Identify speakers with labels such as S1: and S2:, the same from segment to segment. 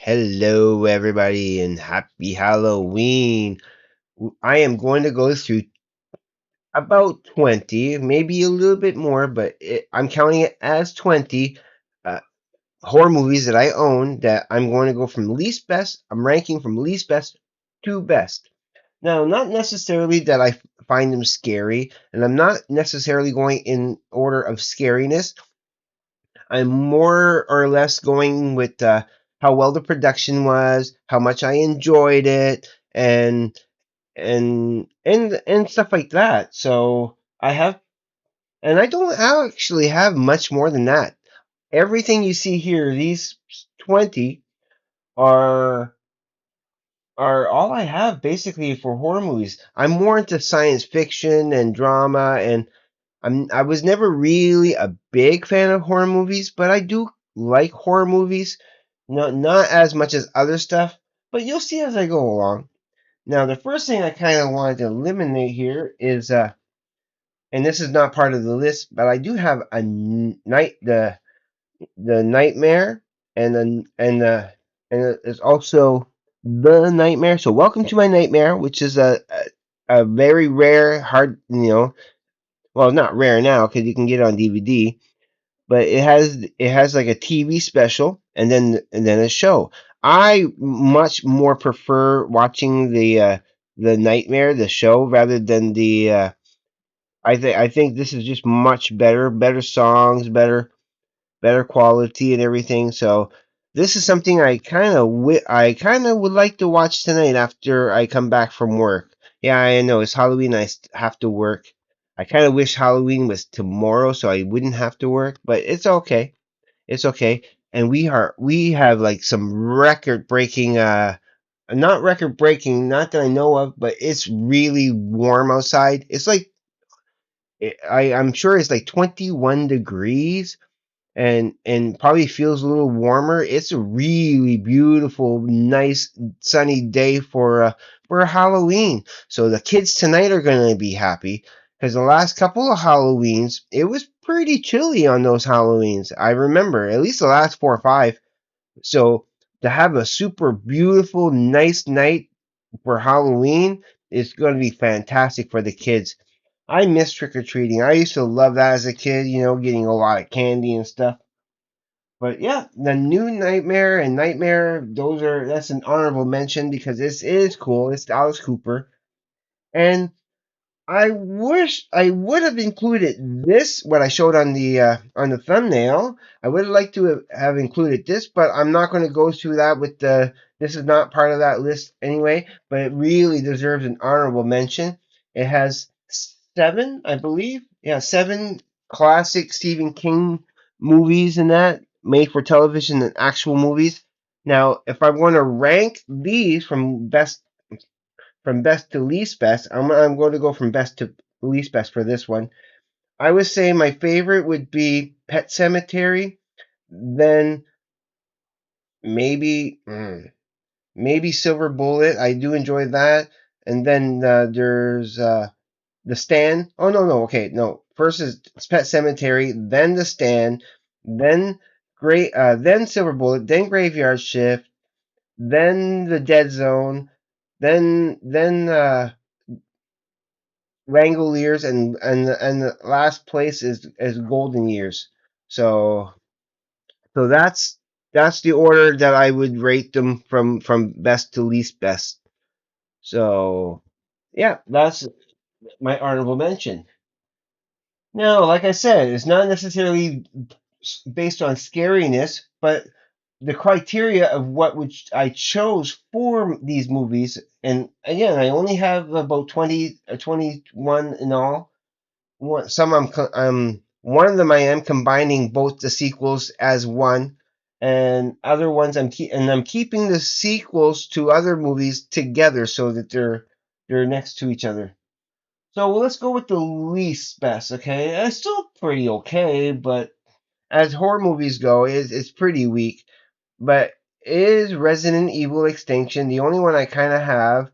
S1: Hello, everybody, and happy Halloween. I am going to go through about 20, maybe a little bit more, but I'm counting it as 20 uh, horror movies that I own that I'm going to go from least best. I'm ranking from least best to best. Now, not necessarily that I find them scary, and I'm not necessarily going in order of scariness. I'm more or less going with how well the production was, how much I enjoyed it, and stuff like that. So I have, and I don't actually have much more than that. Everything you see here, these 20 are are all I have basically for horror movies. I'm more into science fiction and drama, and I was never really a big fan of horror movies, but I do like horror movies. Not as much as other stuff, but you'll see as I go along. Now, the first thing I kind of wanted to eliminate here is, and this is not part of the list, but I do have the Nightmare, and it's also the Nightmare. So, welcome to my Nightmare, which is a very rare, hard, well, not rare now because you can get it on DVD, but it has like a TV special and then a show. I much more prefer watching the Nightmare, the show, rather than the. I think this is just much better songs, better quality and everything. So this is something I kind of would like to watch tonight after I come back from work. Yeah, I know it's Halloween. Have to work. I kind of wish Halloween was tomorrow so I wouldn't have to work, but it's okay. It's okay. And we have like some record breaking not record breaking, not that I know of, but it's really warm outside. It's like I'm sure it's like 21 degrees and probably feels a little warmer. It's a really beautiful, nice, sunny day for Halloween. So the kids tonight are going to be happy because the last couple of Halloweens it was pretty chilly on those Halloweens. I remember at least the last 4 or 5. So to have a super beautiful, nice night for Halloween is going to be fantastic for the kids. I miss trick or treating. I used to love that as a kid, getting a lot of candy and stuff. But yeah, the new Nightmare and Nightmare, that's an honorable mention because this is cool. It's Alice Cooper. And I wish I would have included this what I showed on the thumbnail. I would have liked to have included this, but I'm not going to go through that with the this is not part of that list anyway, but it really deserves an honorable mention. It has 7, I believe. Yeah, 7 classic Stephen King movies in that made for television and actual movies. Now, if I want to rank these from best to least best. I'm going to go from best to least best for this one. I would say my favorite would be Pet Cemetery. Then maybe maybe Silver Bullet. I do enjoy that. And then there's The Stand. Oh no. Okay, no. First is Pet Cemetery, then The Stand, then then Silver Bullet, then Graveyard Shift, then The Dead Zone, then Langoliers, and the last place is Golden Years. So that's the order that I would rate them from best to least best. So yeah, that's my honorable mention. Now, like I said, it's not necessarily based on scariness, but the criteria of what which I chose for these movies. And again, I only have about 20 or 21 in all. One of them I am combining both the sequels as one, and other ones I'm keeping the sequels to other movies together so that they're next to each other. So let's go with the least best. Okay, it's still pretty okay, but as horror movies go, it's pretty weak. But is Resident Evil Extinction the only one I kind of have?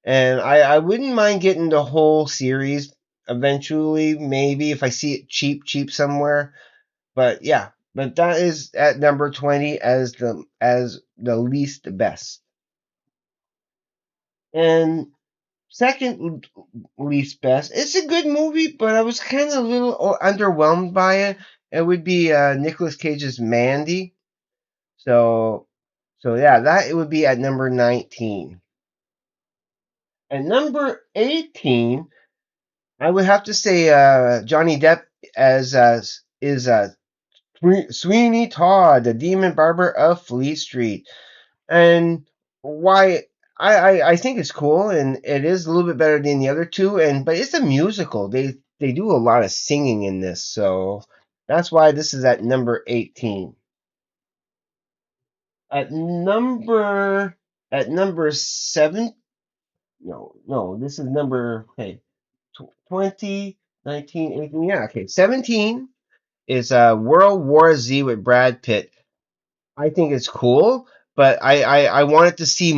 S1: And I wouldn't mind getting the whole series eventually, maybe if I see it cheap somewhere. But yeah, but that is at number 20 as the least best. And second least best, it's a good movie, but I was kind of a little underwhelmed by it. It would be Nicolas Cage's Mandy. So yeah, that it would be at number 19. At number 18, I would have to say Johnny Depp as is Sweeney Todd, the Demon Barber of Fleet Street. And why I think it's cool, and it is a little bit better than the other two, and but it's a musical. They do a lot of singing in this, so that's why this is at number 18. At number 7, no, this is number, okay, 20, 19, 18, yeah, okay, 17 is World War Z with Brad Pitt. I think it's cool, but I wanted to see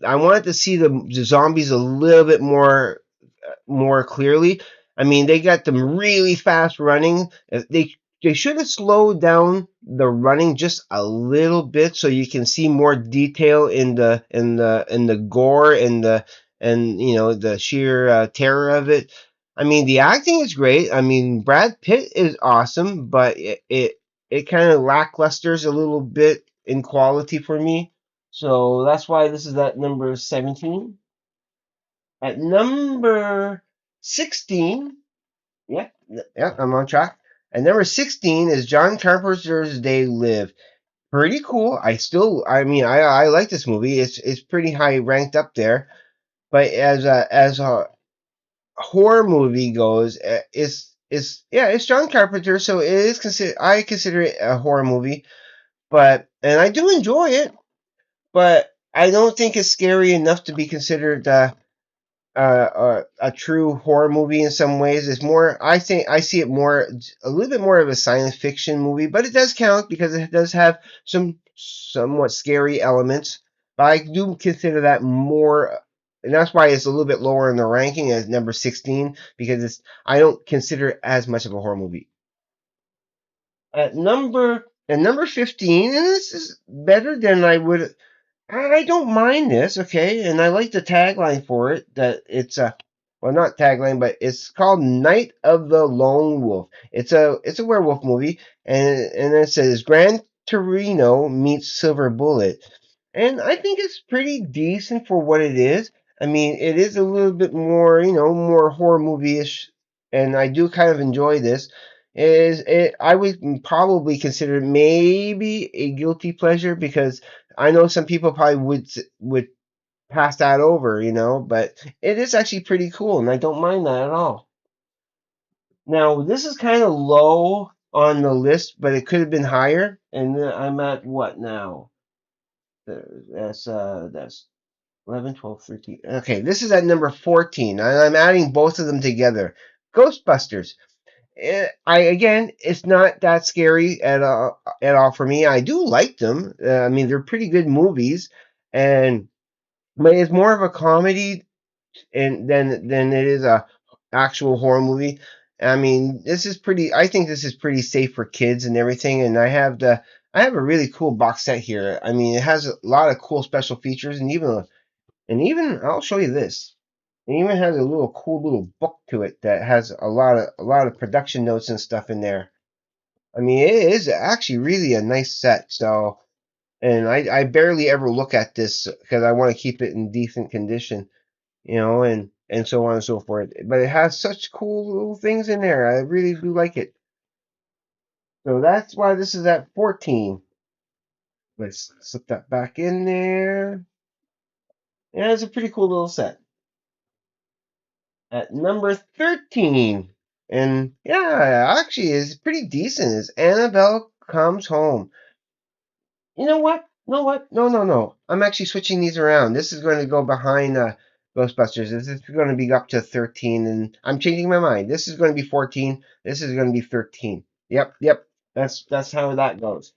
S1: I wanted to see the zombies a little bit more clearly. I mean, they got them really fast running. They should have slowed down the running just a little bit so you can see more detail in the gore and the sheer terror of it. I mean, the acting is great. I mean, Brad Pitt is awesome, but it kind of lacklusters a little bit in quality for me. So that's why this is at number 17. At number 16, yeah, yeah, I'm on track. At number 16 is John Carpenter's They Live. Pretty cool. I mean, I like this movie. It's pretty high ranked up there. But as a horror movie goes, it's John Carpenter, so it is I consider it a horror movie. And I do enjoy it, but I don't think it's scary enough to be considered a true horror movie in some ways. It's more, I think, I see it more, a little bit more of a science fiction movie, but it does count because it does have some somewhat scary elements. But I do consider that more, and that's why it's a little bit lower in the ranking as number 16 because I don't consider it as much of a horror movie. At number 15, and this is better than I would. I don't mind this, okay, and I like the tagline for it. That it's a, well, not tagline, but it's called Night of the Lone Wolf. It's a werewolf movie, and it says Gran Torino meets Silver Bullet, and I think it's pretty decent for what it is. I mean, it is a little bit more, more horror movie-ish, and I do kind of enjoy this. Is it? I would probably consider it maybe a guilty pleasure because I know some people probably would pass that over, but it is actually pretty cool, and I don't mind that at all. Now, this is kind of low on the list, but it could have been higher, and I'm at what now? That's 11, 12, 13. Okay, this is at number 14, and I'm adding both of them together. Ghostbusters. It's not that scary at all for me. I do like them. I mean, they're pretty good movies, and but it's more of a comedy and than it is a actual horror movie. I mean, this is pretty. I think this is pretty safe for kids and everything. And I have a really cool box set here. I mean, it has a lot of cool special features, and even I'll show you this. It even has a little cool little book to it that has a lot of production notes and stuff in there. I mean, it is actually really a nice set. So, and I barely ever look at this because I want to keep it in decent condition, and so on and so forth. But it has such cool little things in there. I really do like it. So that's why this is at 14. Let's slip that back in there. Yeah, it's a pretty cool little set. At number 13, and yeah, actually is pretty decent, is Annabelle Comes Home. You know what? No, no, no. I'm actually switching these around. This is going to go behind Ghostbusters. This is going to be up to 13, and I'm changing my mind. This is going to be 14. This is going to be 13. Yep, yep. That's how that goes.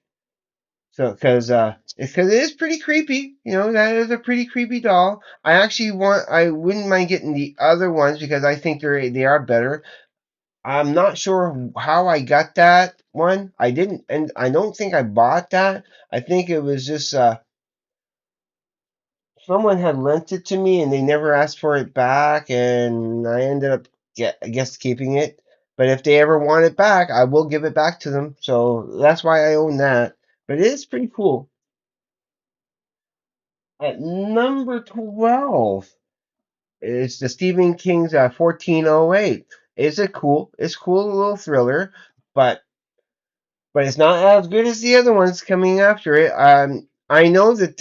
S1: So, because it is pretty creepy. That is a pretty creepy doll. I wouldn't mind getting the other ones because I think they are better. I'm not sure how I got that one. I didn't, and I don't think I bought that. I think it was just someone had lent it to me and they never asked for it back, and I ended up I guess keeping it. But if they ever want it back, I will give it back to them. So that's why I own that. But it is pretty cool. At number 12 is the Stephen King's 1408. It's cool little thriller, but it's not as good as the other ones coming after it. I know that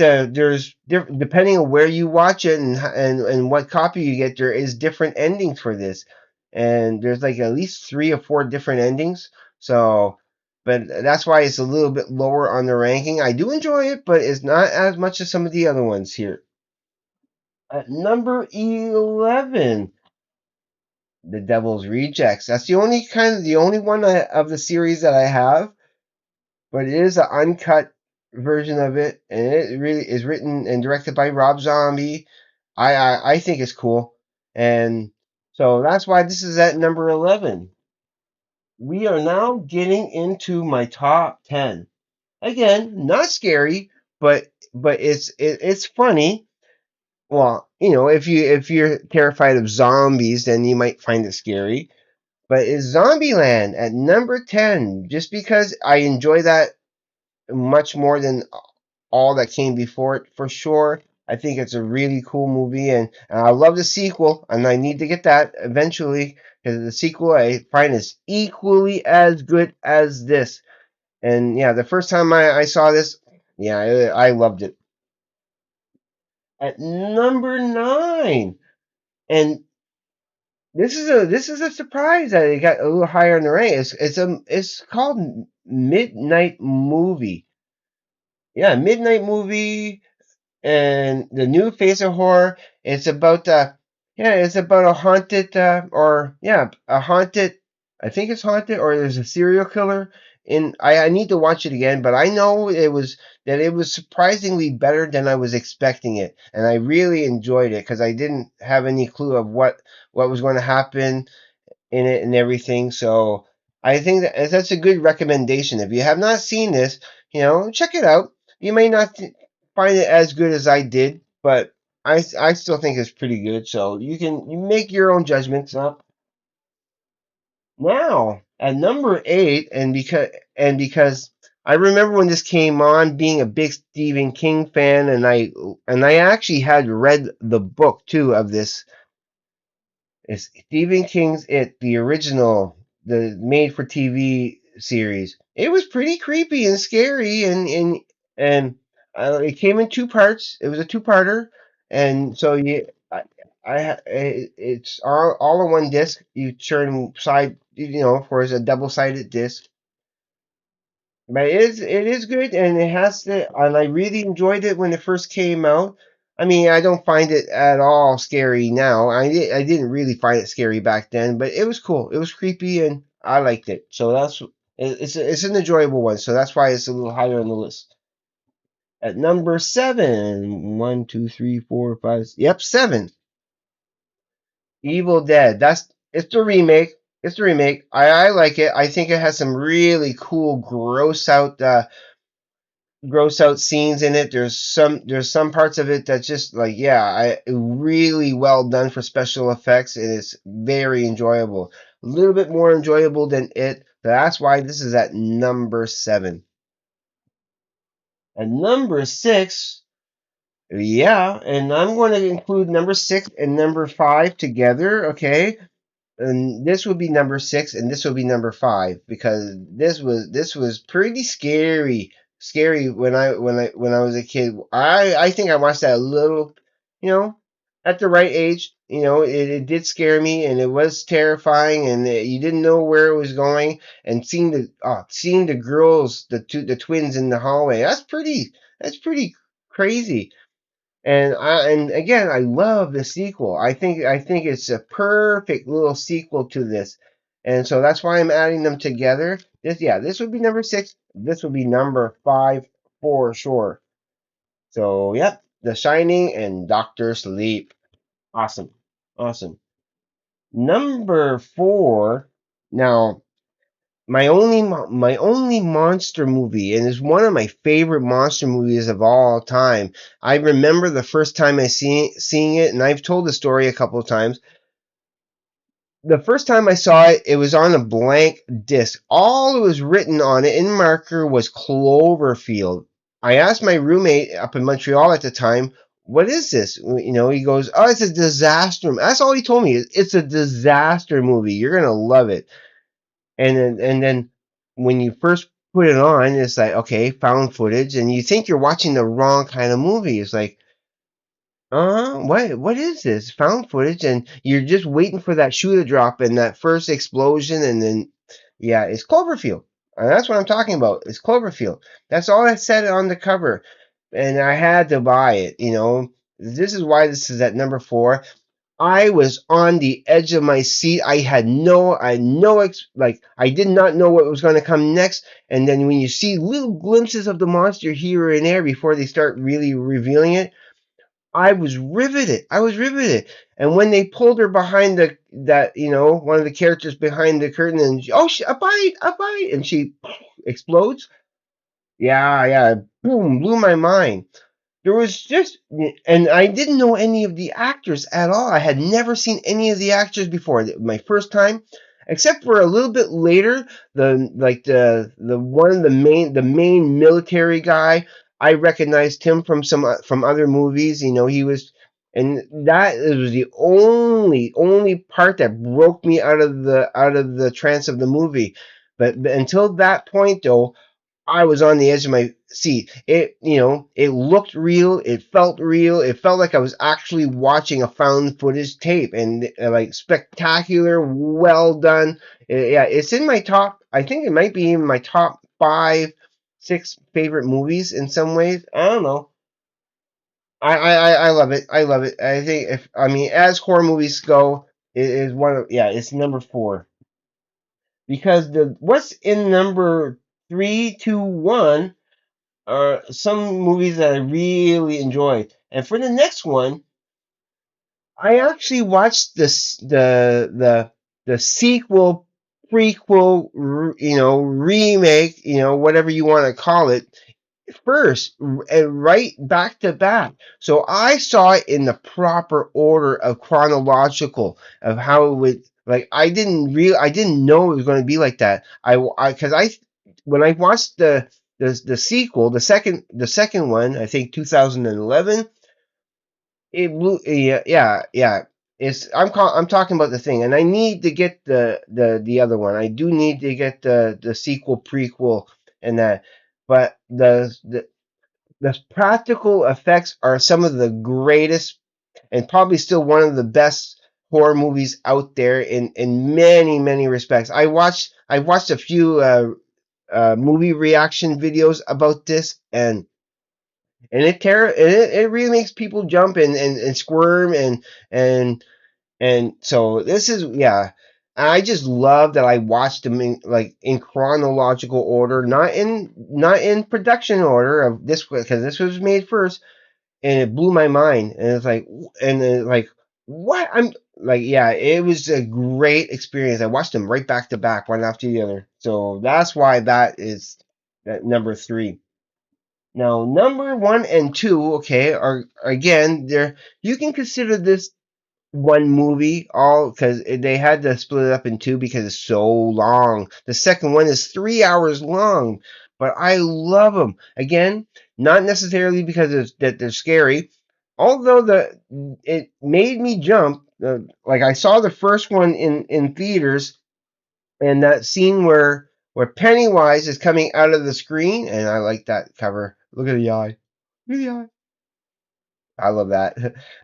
S1: depending on where you watch it and what copy you get, there is different endings for this, and there's like at least 3 or 4 different endings. So, but that's why it's a little bit lower on the ranking. I do enjoy it, but it's not as much as some of the other ones here. At number 11, The Devil's Rejects. That's the only one of the series that I have, but it is an uncut version of it, and it really is written and directed by Rob Zombie. I think it's cool, and so that's why this is at number 11. We are now getting into my top 10. Again, not scary, but it's funny. Well, if you're terrified of zombies, then you might find it scary. But it's Zombieland at number 10, just because I enjoy that much more than all that came before it, for sure. I think it's a really cool movie, and I love the sequel, and I need to get that eventually because the sequel I find is equally as good as this. And yeah, the first time I saw this, yeah, I loved it. At number 9, and this is a surprise that it got a little higher in the rank. It's called Midnight Movie. Yeah, Midnight Movie and the new Face of Horror. It's about it's about a haunted a haunted. I think it's haunted, or there's a serial killer. I need to watch it again, but I know it was surprisingly better than I was expecting it, and I really enjoyed it because I didn't have any clue of what was going to happen in it and everything. So I think that's a good recommendation. If you have not seen this, check it out. You may not find it as good as I did, but I still think it's pretty good. So you make your own judgments up. Now at number 8, and because I remember when this came on, being a big Stephen King fan, and I actually had read the book too of this. It's Stephen King's It, the original, the made for TV series. It was pretty creepy and scary, and it came in 2 parts. It was a two-parter, and so it's all in one disc. You turn side, for a double-sided disc. But it is good, and and I really enjoyed it when it first came out. I mean, I don't find it at all scary now. I didn't really find it scary back then, but it was cool. It was creepy, and I liked it. So it's an enjoyable one. So that's why it's a little higher on the list. At number 7, 1, 2, 3, 4, 5. Yep, 7. Evil Dead. It's the remake. It's the remake. I like it. I think it has some really cool, gross out scenes in it. There's some parts of it that's just like, yeah, I really well done for special effects, and it's very enjoyable. A little bit more enjoyable than it. That's why this is at number 7. At number 6, yeah, and I'm going to include number 6 and number 5 together, okay? And this would be number 6, and this would be number 5, because this was pretty scary when I was a kid. I think I watched that a little, you know at the right age. It did scare me, and it was terrifying, and you didn't know where it was going. And seeing the girls, the twins in the hallway, that's pretty crazy. And again, I love the sequel. I think it's a perfect little sequel to this, and so that's why I'm adding them together. This would be number 6. This would be number 5 for sure. So yep, The Shining and Doctor Sleep. Awesome, awesome. Number 4. Now, my only monster movie, and it's one of my favorite monster movies of all time. I remember the first time I seeing it, and I've told the story a couple of times. The first time I saw it, it was on a blank disc. All that was written on it in marker was Cloverfield. I asked my roommate up in Montreal at the time, "What is this?" He goes, "Oh, it's a disaster." That's all he told me. It's a disaster movie. You're gonna love it. And then when you first put it on, it's like, okay, found footage, and you think you're watching the wrong kind of movie. It's like, what is this? Found footage, and you're just waiting for that shoe to drop and that first explosion, and then yeah, it's Cloverfield. And that's what I'm talking about. It's Cloverfield. That's all I said on the cover, and I had to buy it. This is why this is at number 4. I was on the edge of my seat. I did not know what was going to come next. And then when you see little glimpses of the monster here and there before they start really revealing it, I was riveted. I was riveted. And when they pulled her behind one of the characters behind the curtain, and a bite, and she explodes. Yeah, yeah, boom, blew my mind. There was just, and I didn't know any of the actors at all. I had never seen any of the actors before. My first time, except for a little bit later, the one of the main military guy. I recognized him from other movies. He was, and that was the only part that broke me out of the trance of the movie. But until that point, though, I was on the edge of my seat. It looked real. It felt real. It felt like I was actually watching a found footage tape, and like spectacular, well done. Yeah, it's in my top. I think it might be in my top 5, 6 favorite movies in some ways. I don't know. I love it. I love it. I think as horror movies go, it is one of yeah. It's number 4 because the what's in number 3, 2, 1 are some movies that I really enjoyed. And for the next one, I actually watched the sequel, prequel, remake, whatever you want to call it, first, and right back to back. So I saw it in the proper order of chronological of how it would. Like I didn't know it was going to be like that. Because when I watched the sequel, the second one, I think 2011, it blew. Yeah, yeah, yeah. I'm talking about the thing, and I need to get the other one. I do need to get the sequel, prequel, and that. But the practical effects are some of the greatest, and probably still one of the best horror movies out there in many many respects. I watched a few movie reaction videos about this, and it really makes people jump and squirm and so this is yeah. I just love that I watched them in chronological order, not in production order of this, because this was made first, and it blew my mind. And it's like, and then like, what I'm like, yeah, it was a great experience. I watched them right back to back, one after the other. So that's why that is at number 3. Now, number 1 and 2, okay, are again there. You can consider this one movie all because they had to split it up in two because it's so long. The second one is 3 hours long, but I love them. Again, not necessarily because that they're scary, although it made me jump. Like I saw the first one in theaters, and that scene where Pennywise is coming out of the screen, and I like that cover. Look at the eye. Look at the eye. I love that.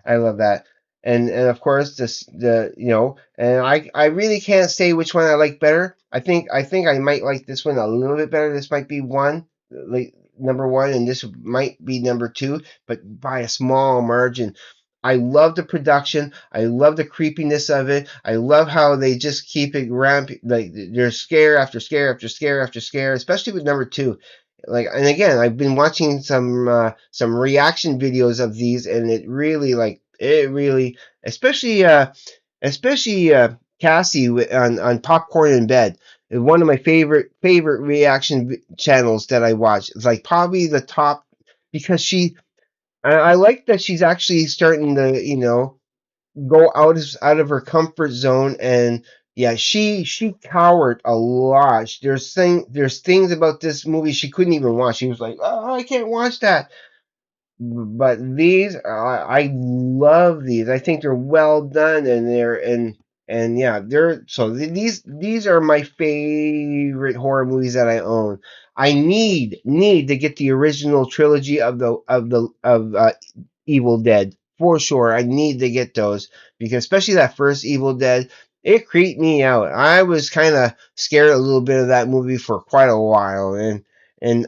S1: I love that. And of course and I really can't say which one I like better. I think I might like this one a little bit better. This might be like number 1, and this might be number 2, but by a small margin. I love the production. I love the creepiness of it. I love how they just keep it ramping. Like there's scare after scare after scare after scare, especially with number 2. Like, and again, I've been watching some reaction videos of these, and it really, especially Cassie on Popcorn in Bed. It's one of my favorite reaction channels that I watch. It's like probably the top because I like that she's actually starting to go out of her comfort zone. And yeah, she cowered a lot. There's things about this movie she couldn't even watch. She was like, oh, I can't watch that. But these I love these. I think they're well done, and and yeah, these are my favorite horror movies that I own. I need to get the original trilogy of Evil Dead for sure. I need to get those because especially that first Evil Dead, it creeped me out. I was kind of scared a little bit of that movie for quite a while, and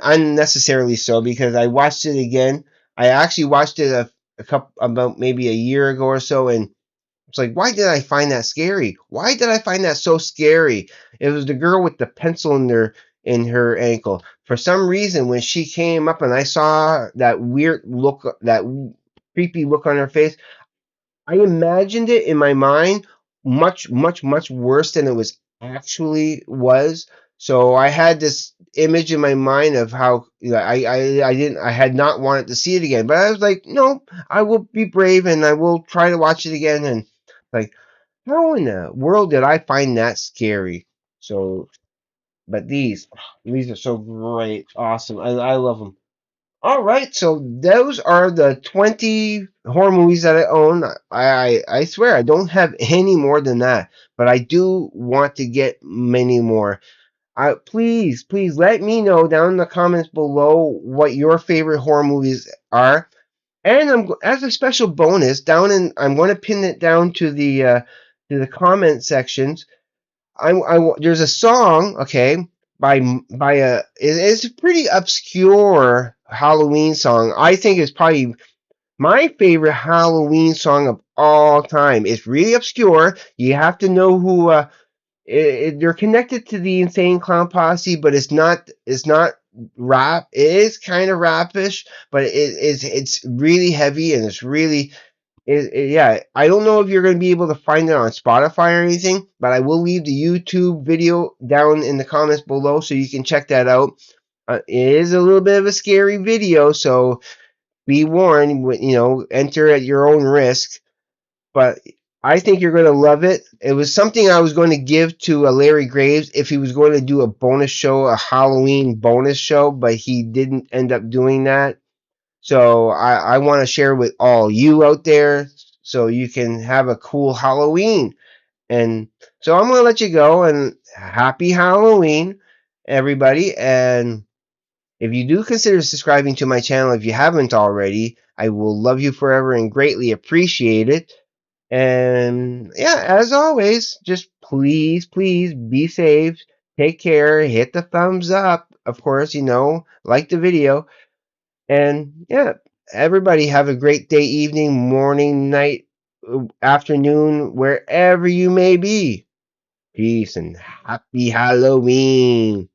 S1: unnecessarily so because I watched it again. I actually watched it a couple about maybe a year ago or so, and it's like, why did I find that scary? Why did I find that so scary? It was the girl with the pencil in her ankle. For some reason, when she came up and I saw that weird look, that creepy look on her face, I imagined it in my mind much worse than it was actually was. So I had this image in my mind of how I had not wanted to see it again. But I was like, no, I will be brave and I will try to watch it again. And like, how in the world did I find that scary? So, but these are so great, awesome. I love them. All right, so those are the 20 horror movies that I own. I swear I don't have any more than that, but I do want to get many more. Please let me know down in the comments below what your favorite horror movies are. And as a special bonus, I'm going to pin it down to the comment sections. There's a song, okay, by it's a pretty obscure Halloween song. I think it's probably my favorite Halloween song of all time. It's really obscure. You have to know who. They're connected to the Insane Clown Posse, but it's not rap. It is kind of rapish, but it's really heavy and it's really yeah, I don't know if you're going to be able to find it on Spotify or anything, but I will leave the YouTube video down in the comments below so you can check that out. It is a little bit of a scary video, so be warned. Enter at your own risk. But I think you're going to love it. It was something I was going to give to Larry Graves if he was going to do a bonus show, a Halloween bonus show, but he didn't end up doing that. So I want to share with all you out there so you can have a cool Halloween. And so I'm going to let you go and happy Halloween, everybody. And if you do consider subscribing to my channel, if you haven't already, I will love you forever and greatly appreciate it. And yeah, as always, just please be safe. Take care. Hit the thumbs up. Of course, like the video. And yeah, everybody have a great day, evening, morning, night, afternoon, wherever you may be. Peace and happy Halloween.